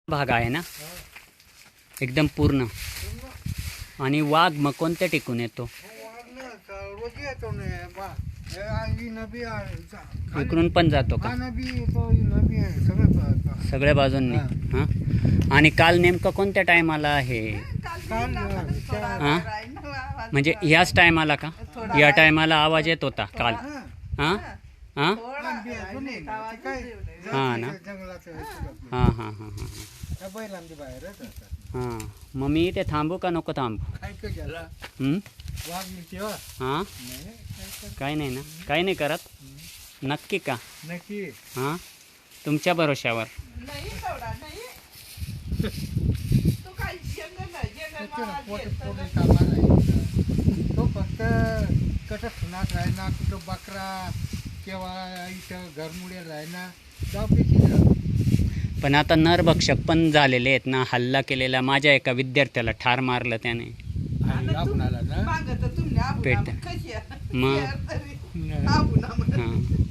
भाग आहे ना एकदम पूर्ण. आणि वाघ मग कोणत्या टिकून येतो? इकडून पण जातो का? सगळ्या बाजूंनी. हां. आणि काल नेमकं कोणत्या टायमाला आहे? हां, म्हणजे ह्याच टायमाला का? या टायमाला आवाज येत होता काल? हां हां हां ना. हां हां हां हां हां. मग मी इथे थांबू का नको थांबू? हां, काही नाही ना, काही नाही करत? नक्की का? नक्की. हां, तुमच्या भरोश्यावर. तो फक्त कसं सुनात राहिना, कुठं बकरा किंवा इथं घरमुळे राहिना पण आता नरभक्षक पण झालेले आहेत ना, हल्ला केलेला. माझ्या एका विद्यार्थ्याला ठार मारलं त्याने. आपणाला ना पेट मग हां.